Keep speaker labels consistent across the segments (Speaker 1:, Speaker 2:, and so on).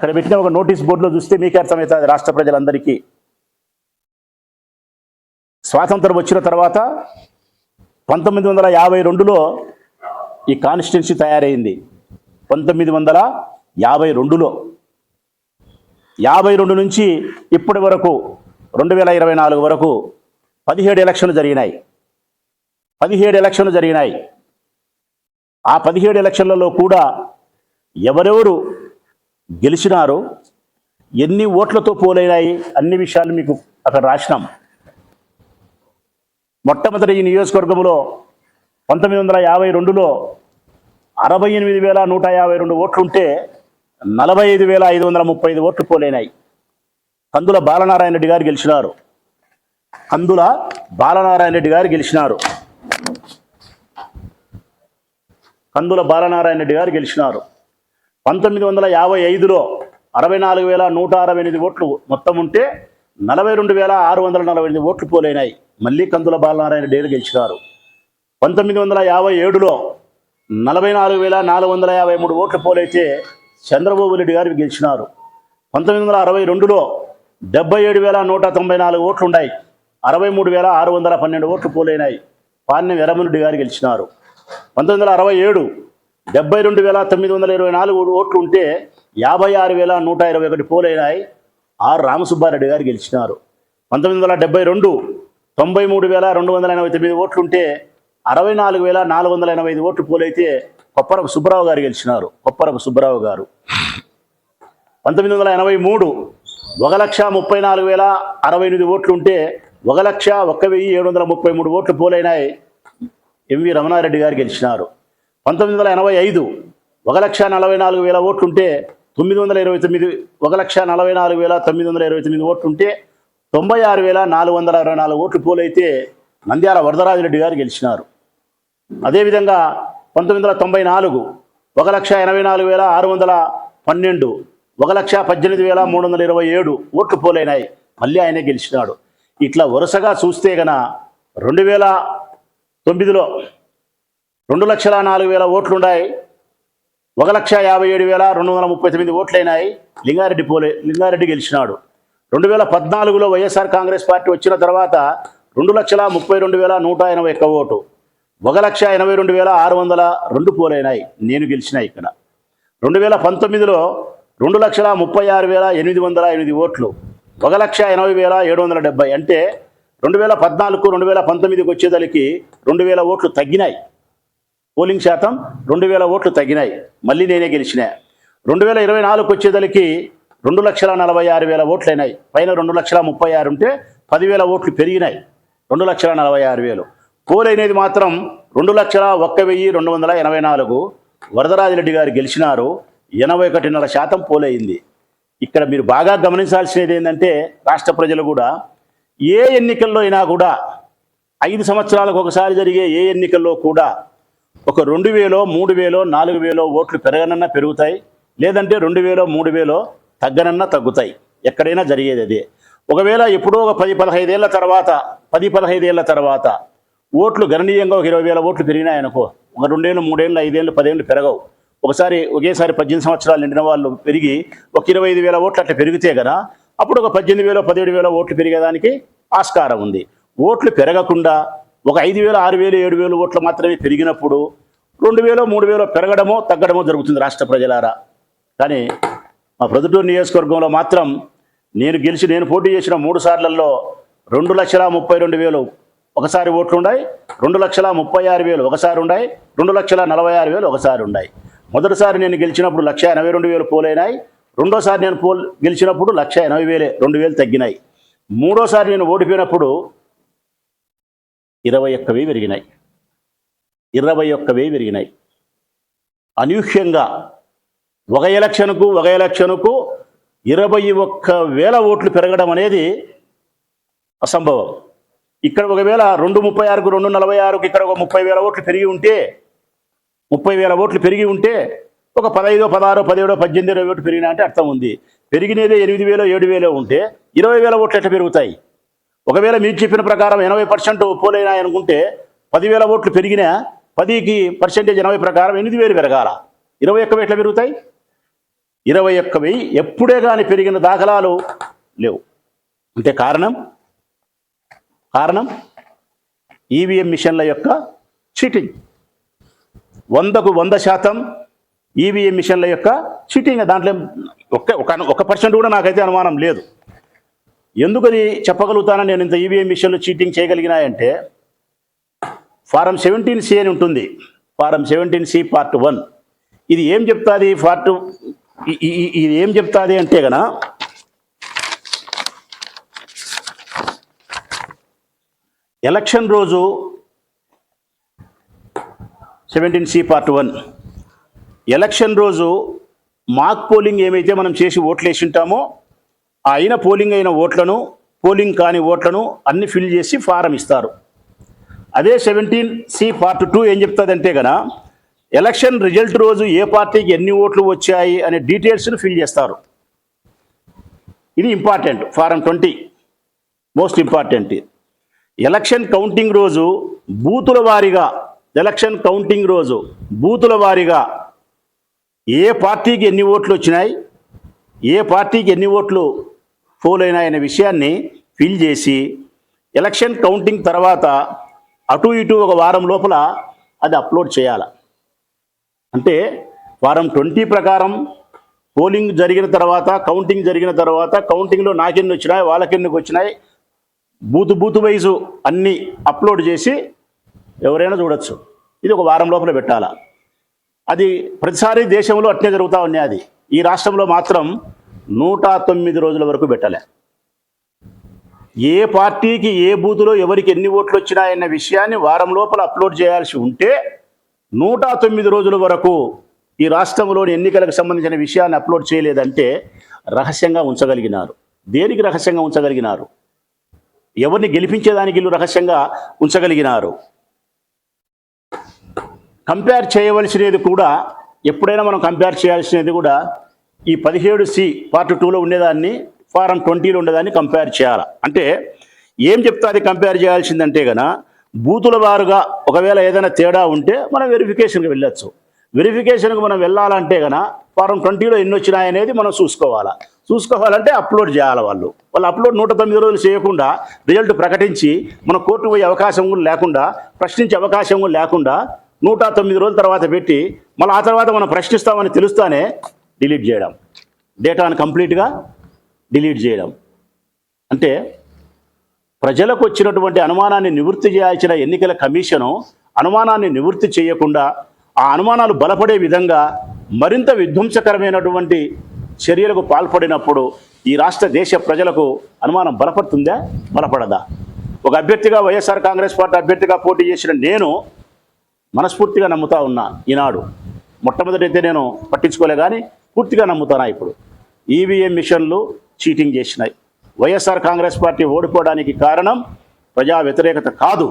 Speaker 1: అక్కడ పెట్టిన ఒక నోటీస్ బోర్డులో చూస్తే మీకే అర్థమవుతుంది రాష్ట్ర ప్రజలందరికీ. స్వాతంత్రం వచ్చిన తర్వాత 1952లో ఈ కాన్స్టిట్యున్సీ తయారైంది. 1952లో 52 నుంచి ఇప్పటి వరకు 2024 వరకు 17 ఎలక్షన్లు జరిగినాయి. 17 ఎలక్షన్లు జరిగినాయి. ఆ 17 ఎలక్షన్లలో కూడా ఎవరెవరు గెలిచినారు, ఎన్ని ఓట్లతో పోలైనాయి, అన్ని విషయాలు మీకు అక్కడ రాసినాం. మొట్టమొదటి ఈ నియోజకవర్గంలో 1952లో 68,152 ఓట్లుంటే 45,535 ఓట్లు పోలైనాయి. కందుల బాలనారాయణ రెడ్డి గారు గెలిచినారు. కందుల బాలనారాయణ రెడ్డి గారు గెలిచినారు. కందుల బాలనారాయణ రెడ్డి గారు గెలిచినారు. 1955లో 64,168 ఓట్లు మొత్తం ఉంటే 42,648 ఓట్లు పోలైనాయి. మళ్ళీ కందుల బాలనారాయణ రెడ్డి గారు గెలిచినారు. 1957లో 44,453 ఓట్లు పోలైతే చంద్రబాబు రెడ్డి గారు గెలిచినారు. 1962లో 77,194 ఓట్లు ఉన్నాయి. 63,612 ఓట్లు పోలైనాయి. పాణ్యం వీరమరెడ్డి గారు గెలిచినారు. 1967 72,924 ఓట్లు ఉంటే 56,121 పోలైనాయి. ఆర్ రామసుబ్బారెడ్డి గారు గెలిచినారు. 1972 93,289 ఓట్లుంటే 64,485 ఓట్లు పోలైతే కొప్పరపు సుబ్బారావు గారు గెలిచినారు. కొప్పరపు సుబ్బారావు గారు. 1983 1,34,068 ఓట్లుంటే 1,01,733 ఓట్లు పోలైనాయి. ఎంవి రమణారెడ్డి గారు గెలిచినారు. 1985 1,44,000 ఓట్లుంటే 929 1,44,929 ఓట్లుంటే 96,424 ఓట్లు పోలైతే నంద్యాల వరదరాజిరెడ్డి గారు గెలిచినారు. అదేవిధంగా 1994 1,84,612 1,18,327 ఓట్లు పోలైనాయి. మళ్ళీ ఆయనే గెలిచినాడు. ఇట్లా వరుసగా చూస్తే గన 2009లో 2,04,000 ఓట్లున్నాయి. 1,57,239 ఓట్లయినాయి. లింగారెడ్డి గెలిచినాడు. 2014లో వైఎస్ఆర్ కాంగ్రెస్ పార్టీ వచ్చిన తర్వాత 2,32,181 ఓటు, 1,82,602 పోలైనాయి. నేను గెలిచిన ఇక్కడ. 2019లో 2,36,808 ఓట్లు, 1,80,770. అంటే 2014కు 2019కి వచ్చేదలికి 2,000 ఓట్లు తగ్గినాయి. పోలింగ్ శాతం 2,000 ఓట్లు తగ్గినాయి. మళ్ళీ నేనే గెలిచినా. 2024కు వచ్చేదలికి 2,46,000 ఓట్లయినాయి. పైన 2,36,000 ఉంటే 10,000 ఓట్లు పెరిగినాయి. 2,46,000 పోలైనది మాత్రం 2,01,284. వరదరాజిరెడ్డి గారు గెలిచినారు. 81.5% పోలైంది. ఇక్కడ మీరు బాగా గమనించాల్సినది ఏంటంటే రాష్ట్ర ప్రజలు కూడా ఏ ఎన్నికల్లో అయినా కూడా 5 సంవత్సరాలకు ఒకసారి జరిగే ఏ ఎన్నికల్లో కూడా ఒక 2,000, 3,000, 4,000 ఓట్లు పెరగనన్నా పెరుగుతాయి, లేదంటే 2,000, 3,000 తగ్గనన్నా తగ్గుతాయి. ఎక్కడైనా జరిగేది అదే. ఒకవేళ ఎప్పుడో ఒక 10-15 ఏళ్ల తర్వాత ఓట్లు గణనీయంగా ఒక 20,000 ఓట్లు పెరిగినాయనుకో, ఒక 2 ఏళ్ళు, 3 ఏళ్ళు, 5 ఏళ్ళు, 10 ఏళ్ళు పెరగవు. ఒకేసారి 18 సంవత్సరాలు నిండిన వాళ్ళు పెరిగి ఒక 25,000 ఓట్లు అట్లా పెరిగితే కదా అప్పుడు ఒక 18,000, 17,000 ఓట్లు పెరిగేదానికి ఆస్కారం ఉంది. ఓట్లు పెరగకుండా ఒక 5,000, 6,000, 7,000 ఓట్లు మాత్రమే పెరిగినప్పుడు 2,000, 3,000 పెరగడమో తగ్గడమో జరుగుతుంది రాష్ట్ర ప్రజలారా. కానీ మా ప్రొద్దుటూరు నియోజకవర్గంలో మాత్రం నేను పోటీ చేసిన 3 సార్లలో 2,32,000 ఒకసారి ఓట్లు ఉన్నాయి, 2,36,000 ఒకసారి ఉన్నాయి, 2,46,000 ఒకసారి ఉన్నాయి. మొదటిసారి నేను గెలిచినప్పుడు 1,82,000 పోలైనాయి. రెండోసారి నేను గెలిచినప్పుడు 1,80,000, 2,000 తగ్గినాయి. మూడోసారి నేను ఓడిపోయినప్పుడు 21,000 పెరిగినాయి. 21,000 పెరిగినాయి. అనూహ్యంగా ఒక ఎలక్షన్కు 21,000 ఓట్లు పెరగడం అనేది అసంభవం. ఇక్కడ ఒకవేళ 236కు 246కు ఇక్కడ ఒక 30,000 ఓట్లు పెరిగి ఉంటే 30,000 ఓట్లు పెరిగి ఉంటే ఒక 15, 16, 17, 18, 20 ఓట్లు పెరిగినా అంటే అర్థం ఉంది. పెరిగినదే 8,000, 7,000 ఉంటే 20,000 ఓట్లు ఎట్లా పెరుగుతాయి? ఒకవేళ మీరు చెప్పిన ప్రకారం 80% పోలైనాయి అనుకుంటే 10,000 ఓట్లు పెరిగినా 10కి పర్సెంటేజ్ 80 ప్రకారం 8,000 పెరగాల. 21 ఎట్లా పెరుగుతాయి? 21,000 ఎప్పుడే కానీ పెరిగిన దాఖలాలు లేవు. అంటే కారణం ఈవీఎం మిషన్ల యొక్క చీటింగ్. 100కు 100% ఈవీఎం మిషన్ల యొక్క చీటింగ్. దాంట్లో ఒక పర్సెంట్ కూడా నాకైతే అనుమానం లేదు. ఎందుకు అది చెప్పగలుగుతానని నేను ఇంత ఈవీఎం మిషన్లు చీటింగ్ చేయగలిగినాయంటే ఫారం 17C అని ఉంటుంది. ఫారం 17C పార్ట్ 1 ఇది ఏం చెప్తాది? ఇది ఏం చెప్తాది అంటే గన ఎలక్షన్ రోజు 17C పార్ట్ 1 ఎలక్షన్ రోజు మాక్ పోలింగ్ ఏమైతే మనం చేసి ఓట్లు వేసి ఉంటామో పోలింగ్ అయిన ఓట్లను, పోలింగ్ కాని ఓట్లను అన్ని ఫిల్ చేసి ఫారం ఇస్తారు. అదే 17C పార్ట్ 2 ఏం చెప్తుందంటే గన ఎలక్షన్ రిజల్ట్ రోజు ఏ పార్టీకి ఎన్ని ఓట్లు వచ్చాయి అనే డీటెయిల్స్ను ఫిల్ చేస్తారు. ఇది important. Form 20 most important. Election counting రోజు బూతుల వారీగా ఏ పార్టీకి ఎన్ని ఓట్లు వచ్చినాయి, ఏ పార్టీకి ఎన్ని ఓట్లు పోల్ అయినాయనే విషయాన్ని ఫిల్ చేసి ఎలక్షన్ కౌంటింగ్ తర్వాత అటు ఇటు ఒక వారం లోపల అది అప్లోడ్ చేయాలి. అంటే ఫారం 20 ప్రకారం పోలింగ్ జరిగిన తర్వాత, కౌంటింగ్ జరిగిన తర్వాత, కౌంటింగ్లో నాకెన్ని వచ్చినాయి, వాళ్ళకెన్నికి వచ్చినాయి, బూతు వైజు అన్నీ అప్లోడ్ చేసి ఎవరైనా చూడొచ్చు. ఇది ఒక వారం లోపల పెట్టాలా. అది ప్రతిసారి దేశంలో అట్నే జరుగుతూ ఉన్నాయి. అది ఈ రాష్ట్రంలో మాత్రం 109 రోజుల వరకు పెట్టలే. ఏ పార్టీకి ఏ బూతులో ఎవరికి ఎన్ని ఓట్లు వచ్చినాయన్న విషయాన్ని వారం లోపల అప్లోడ్ చేయాల్సి ఉంటే 109 రోజుల వరకు ఈ రాష్ట్రంలోని ఎన్నికలకు సంబంధించిన విషయాన్ని అప్లోడ్ చేయలేదంటే రహస్యంగా ఉంచగలిగినారు. దేనికి రహస్యంగా ఉంచగలిగినారు? ఎవరిని గెలిపించేదానికి వీళ్ళు రహస్యంగా ఉంచగలిగినారు. కంపేర్ చేయవలసినది కూడా, ఎప్పుడైనా మనం కంపేర్ చేయాల్సినది కూడా ఈ 17C పార్ట్ 2లో ఉండేదాన్ని ఫారం 20లో ఉండేదాన్ని కంపేర్ చేయాలి. అంటే ఏం చెప్తాది కంపేర్ చేయాల్సిందంటే గన బూతుల వారుగా ఒకవేళ ఏదైనా తేడా ఉంటే మనం వెరిఫికేషన్కి వెళ్ళొచ్చు. వెరిఫికేషన్కి మనం వెళ్ళాలంటే గన ఫారం 20లో ఎన్ని వచ్చినాయనేది మనం చూసుకోవాలంటే అప్లోడ్ చేయాలి. వాళ్ళు అప్లోడ్ 109 రోజులు చేయకుండా రిజల్ట్ ప్రకటించి మన కోర్టు పోయే అవకాశం కూడా లేకుండా, ప్రశ్నించే అవకాశం కూడా లేకుండా 109 రోజుల తర్వాత పెట్టి మళ్ళీ ఆ తర్వాత మనం ప్రశ్నిస్తామని తెలుస్తానే డిలీట్ చేయడం, డేటాను కంప్లీట్గా డిలీట్ చేయడం. అంటే ప్రజలకు వచ్చినటువంటి అనుమానాన్ని నివృత్తి చేయాల్సిన ఎన్నికల కమిషను అనుమానాన్ని నివృత్తి చేయకుండా ఆ అనుమానాలు బలపడే విధంగా మరింత విధ్వంసకరమైనటువంటి చర్యలకు పాల్పడినప్పుడు ఈ రాష్ట్ర దేశ ప్రజలకు అనుమానం బలపడుతుందా, బలపడదా? ఒక అభ్యర్థిగా, వైఎస్ఆర్ కాంగ్రెస్ పార్టీ అభ్యర్థిగా పోటీ చేసిన నేను మనస్ఫూర్తిగా నమ్ముతా ఉన్నా. ఈనాడు మొట్టమొదటైతే నేను పట్టించుకోలే, కానీ పూర్తిగా నమ్ముతానా ఇప్పుడు ఈవీఎం మిషన్లు చీటింగ్ చేసినాయి. వైఎస్ఆర్ కాంగ్రెస్ పార్టీ ఓడిపోవడానికి కారణం ప్రజా వ్యతిరేకత కాదు,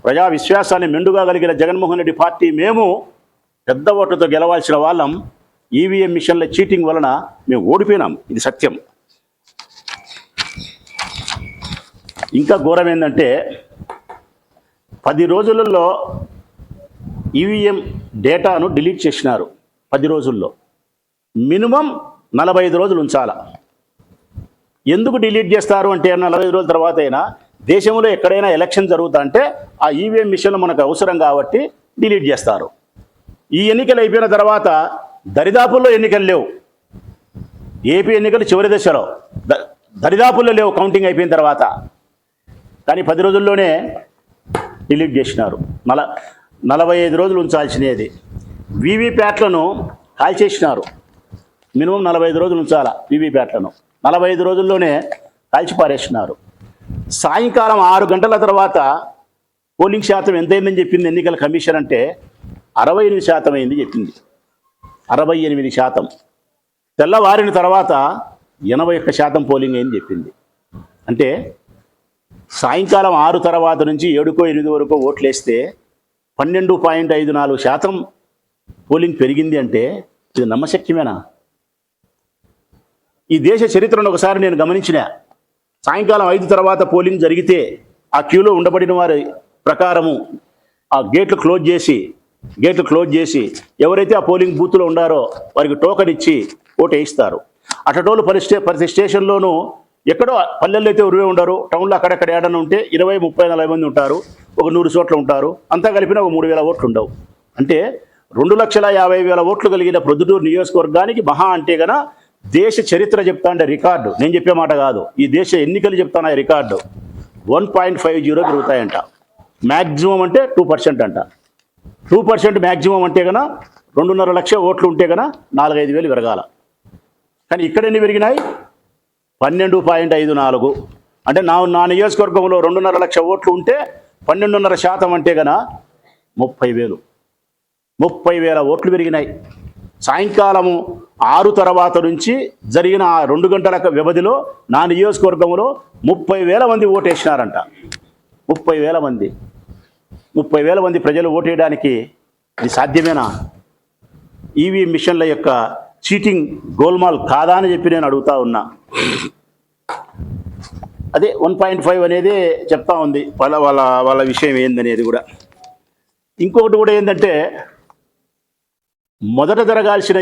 Speaker 1: ప్రజా విశ్వాసాన్ని మెండుగా కలిగిన జగన్మోహన్ రెడ్డి పార్టీ మేము పెద్ద ఓట్లతో గెలవాల్సిన వాళ్ళం. ఈవీఎం మిషన్ల చీటింగ్ వలన మేము ఓడిపోయినాం. ఇది సత్యం. ఇంకా ఘోరం ఏంటంటే 10 రోజులలో ఈవీఎం డేటాను డిలీట్ చేసినారు. 10 రోజుల్లో మినిమం 45 రోజులు ఉంచాల. ఎందుకు డిలీట్ చేస్తారు అంటే 45 రోజుల తర్వాత అయినా దేశంలో ఎక్కడైనా ఎలక్షన్ జరుగుతా అంటే ఆ ఈవీఎం మిషన్లు మనకు అవసరం కాబట్టి డిలీట్ చేస్తారు. ఈ ఎన్నికలు అయిపోయిన తర్వాత దరిదాపుల్లో ఎన్నికలు లేవు. ఏపీ ఎన్నికలు చివరి దశలో దరిదాపుల్లో లేవు కౌంటింగ్ అయిపోయిన తర్వాత. కానీ 10 రోజుల్లోనే డిలీట్ చేసినారు. 45 రోజులు ఉంచాల్సినది. వీవీప్యాట్లను కాల్చేసినారు. మినిమం 45 రోజులు ఉంచాల వీవీప్యాట్లను. 45 రోజుల్లోనే కాల్చిపారేసినారు. సాయంకాలం 6 గంటల తర్వాత పోలింగ్ శాతం ఎంతైందని చెప్పింది ఎన్నికల కమిషన్ అంటే 68% అయింది చెప్పింది. 68%. తెల్లవారిన తర్వాత 81% పోలింగ్ అయింది చెప్పింది. అంటే సాయంకాలం 6 తర్వాత నుంచి 7-8 వరకు ఓట్లేస్తే 12.54% పోలింగ్ పెరిగింది అంటే ఇది నమ్మశక్యమేనా? ఈ దేశ చరిత్రను ఒకసారి నేను గమనించిన. సాయంకాలం 5 తర్వాత పోలింగ్ జరిగితే ఆ క్యూలో ఉండబడిన వారి ప్రకారము ఆ గేట్లు క్లోజ్ చేసి గేట్లు క్లోజ్ చేసి ఎవరైతే ఆ పోలింగ్ బూత్లో ఉండారో వారికి టోకెన్ ఇచ్చి ఓటు వేయిస్తారు. అటటోళ్ళు ప్రతి స్టేషన్లోనూ ఎక్కడో పల్లెల్లో అయితే ఉరివే ఉండరు, టౌన్లో అక్కడెక్కడ ఏడన్నా ఉంటే 20, 30, 40 మంది ఉంటారు, ఒక 100 చోట్ల ఉంటారు. అంతా కలిపిన ఒక 3,000 ఓట్లు ఉండవు. అంటే 2,50,000 ఓట్లు కలిగిన ప్రొద్దుటూరు నియోజకవర్గానికి మహా అంటే గన దేశ చరిత్ర చెప్తా అంటే రికార్డు, నేను చెప్పే మాట కాదు, ఈ దేశ ఎన్నికలు చెప్తాను రికార్డు 1.50 పెరుగుతాయంట. మ్యాక్సిమం అంటే 2% అంట. 2% మ్యాక్సిమం అంటే కన 2.5 లక్షల ఓట్లు ఉంటే కన 4-5 వేలు పెరగాల. కానీ ఇక్కడ ఎన్ని పెరిగినాయి? 12.54. అంటే నా నియోజకవర్గంలో 2.5 లక్షల ఓట్లు ఉంటే 12.5% అంటే కన 30,000. 30,000 ఓట్లు పెరిగినాయి. సాయంకాలము 6 తర్వాత నుంచి జరిగిన 2 గంటల వ్యవధిలో నా నియోజకవర్గంలో 30,000 మంది ఓటు వేసినారంట. 30,000 మంది. 30,000 మంది ప్రజలు ఓటు వేయడానికి ఇది సాధ్యమేనా? ఈవీఎం మిషన్ల యొక్క చీటింగ్ గోల్మాల్ కాదా అని చెప్పి నేను అడుగుతా ఉన్నా. అదే 1.5 అనేది చెప్తా ఉంది వాళ్ళ విషయం ఏందనేది కూడా. ఇంకొకటి కూడా ఏంటంటే మొదట జరగాల్సిన